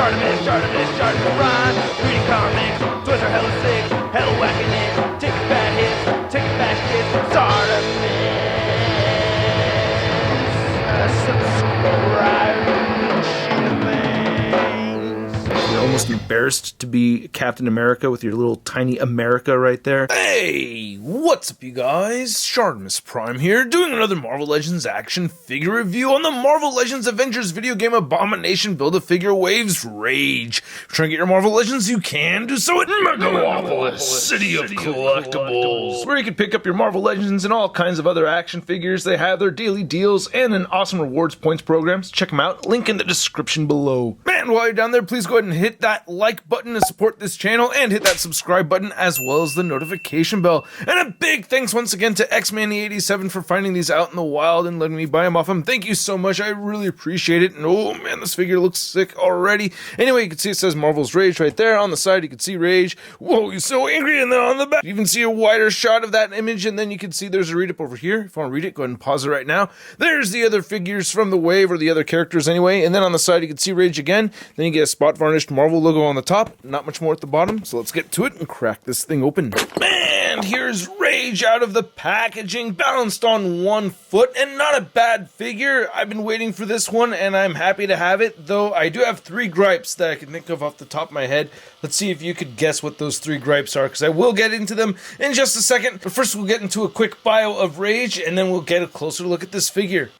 ShartimusPrime, reading comics, toys are hella sick, hella whacking it, taking bad hits, taking bad shit, Subscribe. You're almost embarrassed to be Captain America with your little tiny America right there. Hey, what's up you guys? ShartimusPrime here, doing another Marvel Legends action figure review on the Marvel Legends Avengers video game Abomination Build-A-Figure Waves Rage. If you're trying to get your Marvel Legends, you can do so at Megalopolis, City of Collectibles, where you can pick up your Marvel Legends and all kinds of other action figures. They have their daily deals and an awesome rewards points programs. Check them out, link in the description below. Man, while you're down there, please go ahead and hit that like button to support this channel and hit that subscribe button as well as the notification bell. And a big thanks once again to Xmanny87 for finding these out in the wild and letting me buy them off him. Thank you so much, I really appreciate it. And oh man, this figure looks sick already. Anyway, you can see it says Marvel's Rage right there. On the side you can see Rage. Whoa, he's so angry. And then on the back you can see a wider shot of that image, and then you can see there's a read up over here. If you want to read it, go ahead and pause it right now. There's the other figures from the wave, or the other characters anyway. And then on the side you can see Rage again. Then you get a spot varnished Marvel logo on the top, not much more at the bottom. So let's get to it and crack this thing open. And here's Rage out of the packaging, balanced on one foot, and not a bad figure. I've been waiting for this one and I'm happy to have it, though I do have 3 gripes that I can think of off the top of my head. Let's see if you could guess what those 3 gripes are, because I will get into them in just a second. But first we'll get into a quick bio of Rage, and then we'll get a closer look at this figure.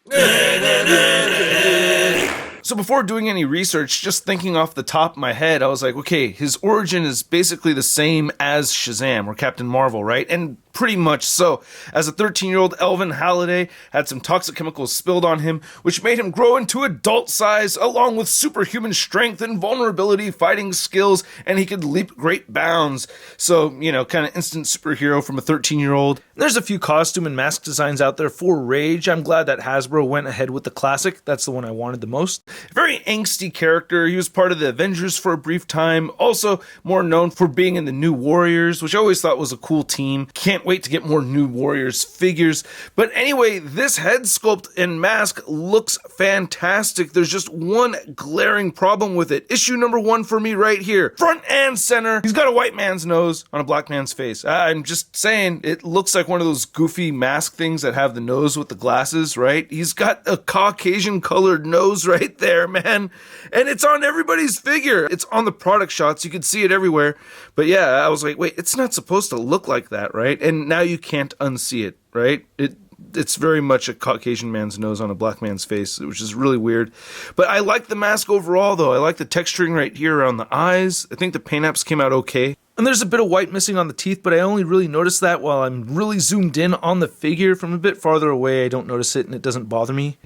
So before doing any research, just thinking off the top of my head, I was like, okay, his origin is basically the same as Shazam or Captain Marvel, right? And pretty much so. As a 13-year-old, Elvin Halliday had some toxic chemicals spilled on him, which made him grow into adult size, along with superhuman strength and vulnerability, fighting skills, and he could leap great bounds. So, you know, kind of instant superhero from a 13-year-old. There's a few costume and mask designs out there for Rage. I'm glad that Hasbro went ahead with the classic. That's the one I wanted the most. Very angsty character. He was part of the Avengers for a brief time. Also more known for being in the New Warriors, which I always thought was a cool team. Can't wait to get more New Warriors figures. But anyway, this head sculpt and mask looks fantastic. There's just one glaring problem with it. Issue number 1 for me right here. Front and center. He's got a white man's nose on a black man's face. I'm just saying, it looks like one of those goofy mask things that have the nose with the glasses, right? He's got a Caucasian colored nose right there, man. And it's on everybody's figure. It's on the product shots. You can see it everywhere. But yeah, I was like, wait, it's not supposed to look like that, right? And now you can't unsee it, right? It's very much a Caucasian man's nose on a black man's face, which is really weird. But I like the mask overall, though. I like the texturing right here around the eyes. I think the paint apps came out okay. And there's a bit of white missing on the teeth, but I only really noticed that while I'm really zoomed in on the figure. From a bit farther away, I don't notice it and it doesn't bother me.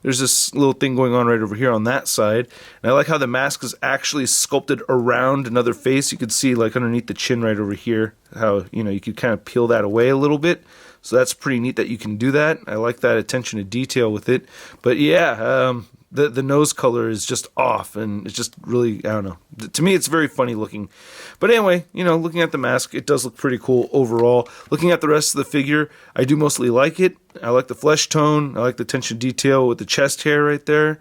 There's this little thing going on right over here on that side. And I like how the mask is actually sculpted around another face. You could see like underneath the chin right over here, how, you know, you could kind of peel that away a little bit. So that's pretty neat that you can do that. I like that attention to detail with it. But yeah, the nose color is just off, and it's just really, I don't know. To me, it's very funny looking. But anyway, you know, looking at the mask, it does look pretty cool overall. Looking at the rest of the figure, I do mostly like it. I like the flesh tone. I like the attention to detail with the chest hair right there.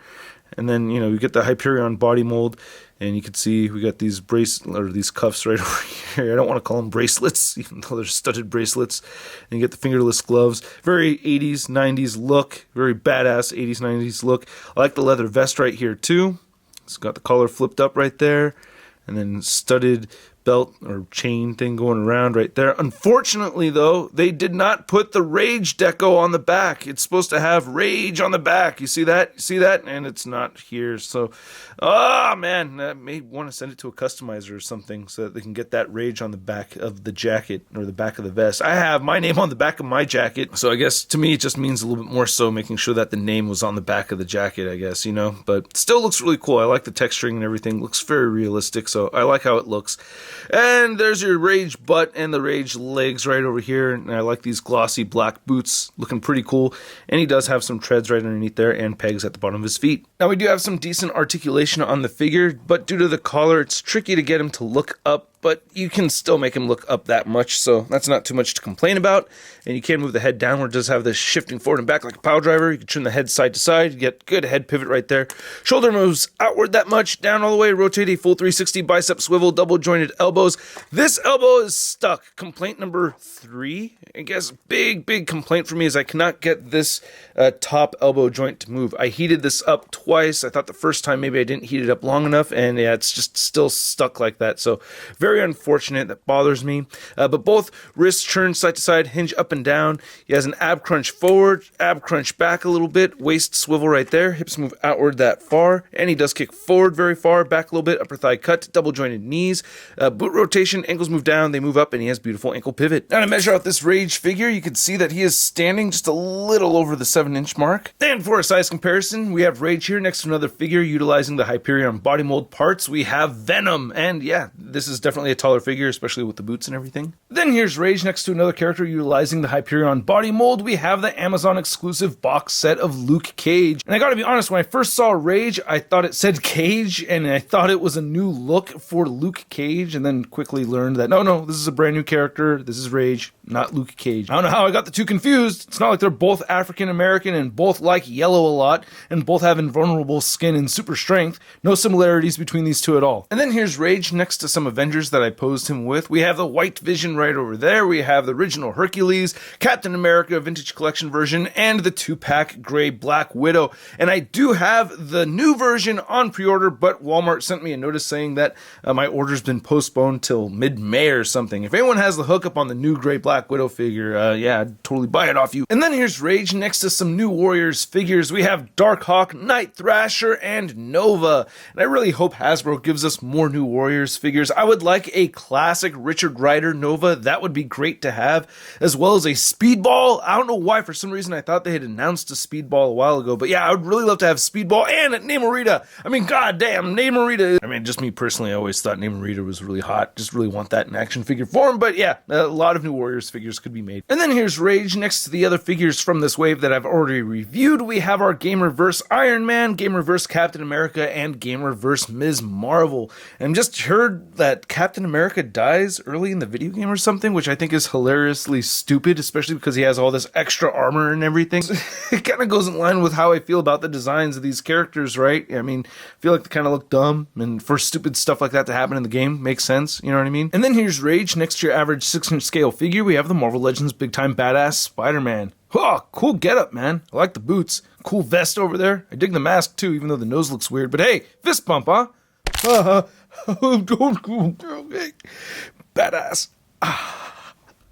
And then, you know, you get the Hyperion body mold. And you can see we got these these cuffs right over here. I don't want to call them bracelets, even though they're studded bracelets. And you get the fingerless gloves. Very 80s, 90s look. Very badass 80s, 90s look. I like the leather vest right here too. It's got the collar flipped up right there. And then studded belt or chain thing going around right there. Unfortunately, though, they did not put the Rage deco on the back. It's supposed to have Rage on the back. You see that? You see that? And it's not here. So, oh man, I may want to send it to a customizer or something so that they can get that Rage on the back of the jacket or the back of the vest. I have my name on the back of my jacket, so I guess to me it just means a little bit more so making sure that the name was on the back of the jacket, I guess, you know. But still looks really cool. I like the texturing and everything. Looks very realistic, so I like how it looks. And there's your Rage butt and the Rage legs right over here. And I like these glossy black boots, looking pretty cool. And he does have some treads right underneath there and pegs at the bottom of his feet. Now we do have some decent articulation on the figure, but due to the collar, it's tricky to get him to look up but you can still make him look up that much, so that's not too much to complain about. And you can move the head downward. It does have this shifting forward and back like a pile driver. You can turn the head side to side. You get good head pivot right there. Shoulder moves outward that much, down all the way, rotate a full 360, bicep swivel, double jointed elbows. This elbow is stuck. Complaint number 3, I guess. Big complaint for me is I cannot get this top elbow joint to move. I heated this up twice. I thought the first time maybe I didn't heat it up long enough, and yeah, it's just still stuck like that. So very unfortunate. That bothers me. But both wrists turn side to side, hinge up and down. He has an ab crunch forward, ab crunch back a little bit, waist swivel right there, hips move outward that far, and he does kick forward very far, back a little bit, upper thigh cut, double jointed knees, boot rotation, ankles move down, they move up, and he has beautiful ankle pivot. Now to measure out this Rage figure, you can see that he is standing just a little over the 7-inch mark. And for a size comparison, we have Rage here next to another figure utilizing the Hyperion body mold parts. We have Venom, and yeah, this is definitely a taller figure, especially with the boots and everything. Then here's Rage next to another character utilizing the Hyperion body mold. We have the Amazon exclusive box set of Luke Cage. And I gotta be honest, when I first saw Rage, I thought it said Cage, and I thought it was a new look for Luke Cage, and then quickly learned that no, this is a brand new character. This is Rage, not Luke Cage. I don't know how I got the two confused. It's not like they're both African American and both like yellow a lot and both have invulnerable skin and super strength. No similarities between these two at all. And then here's Rage next to some Avengers that I posed him with. We have the White Vision right over there. We have the original Hercules, Captain America Vintage Collection version, and the 2-pack gray Black Widow. And I do have the new version on pre-order, but Walmart sent me a notice saying that my order's been postponed till mid-May or something. If anyone has the hookup on the new gray Black Widow figure, yeah, I'd totally buy it off you. And then here's Rage next to some new Warriors figures. We have Darkhawk, Night Thrasher, and Nova. And I really hope Hasbro gives us more new Warriors figures. I would like a classic Richard Rider Nova. That would be great to have, as well as a Speedball. I don't know why, for some reason I thought they had announced a Speedball a while ago, but yeah, I would really love to have Speedball and Namorita. I mean, goddamn, Namorita. I mean, just me personally, I always thought Namorita was really hot. Just really want that in action figure form, but yeah, a lot of new Warriors figures could be made. And then here's Rage next to the other figures from this wave that I've already reviewed. We have our Gamerverse Iron Man, Gamerverse Captain America, and Gamerverse Ms. Marvel. And just heard that Captain America dies early in the video game or something, which I think is hilariously stupid, especially because he has all this extra armor and everything. It kind of goes in line with how I feel about the designs of these characters, right? I mean, I feel like they kind of look dumb, and for stupid stuff like that to happen in the game makes sense, you know what I mean? And then here's Rage next to your average 6-inch scale figure. We have the Marvel Legends Big Time Badass Spider-Man. Oh, cool getup, man. I like the boots. Cool vest over there. I dig the mask too, even though the nose looks weird. But hey, fist bump, huh? Okay. Badass.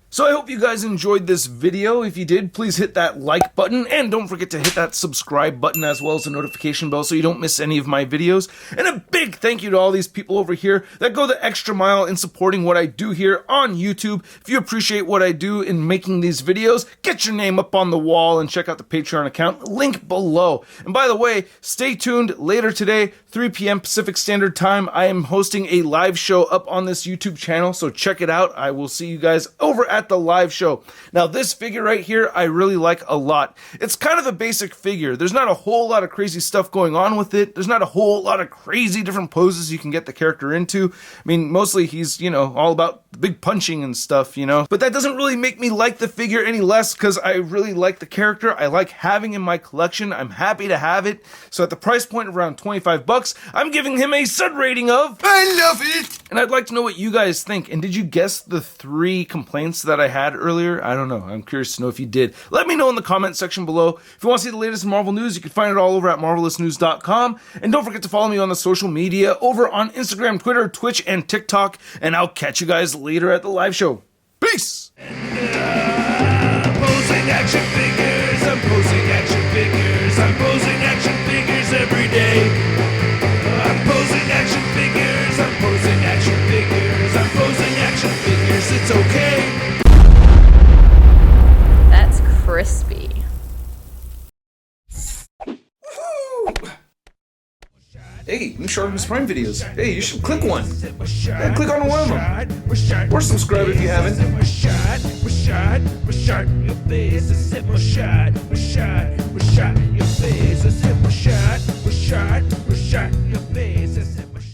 So I hope you guys enjoyed this video. If you did, please hit that like button, and don't forget to hit that subscribe button as well as the notification bell so you don't miss any of my videos. And a big thank you to all these people over here that go the extra mile in supporting what I do here on YouTube. If you appreciate what I do in making these videos, get your name up on the wall and check out the Patreon account, link below. And by the way, stay tuned later today, 3 p.m. Pacific Standard Time. I am hosting a live show up on this YouTube channel, so check it out. I will see you guys over at the live show. Now this figure right here I really like a lot. It's kind of a basic figure. There's not a whole lot of crazy stuff going on with it. There's not a whole lot of crazy different poses you can get the character into. I mean, mostly he's, you know, all about big punching and stuff, you know. But that doesn't really make me like the figure any less, because I really like the character. I like having him in my collection. I'm happy to have it. So at the price point of around 25 bucks, I'm giving him a stud rating of I love it. And I'd like to know what you guys think. And did you guess the 3 complaints that I had earlier? I don't know. I'm curious to know if you did. Let me know in the comment section below. If you want to see the latest Marvel news, you can find it all over at marvelousnews.com. And don't forget to follow me on the social media over on Instagram, Twitter, Twitch, and TikTok. And I'll catch you guys later at the live show. Peace! I'm posing action figures, I'm posing action figures, I'm posing action figures every day. I'm posing action figures, I'm posing action figures, I'm posing action figures, it's okay. That's crispy. Hey, new ShartimusPrime videos. Hey, you should click one. Yeah, click on one of them. Or subscribe if you haven't. Your face is hit my shot. Your face is hit my shot. Your face is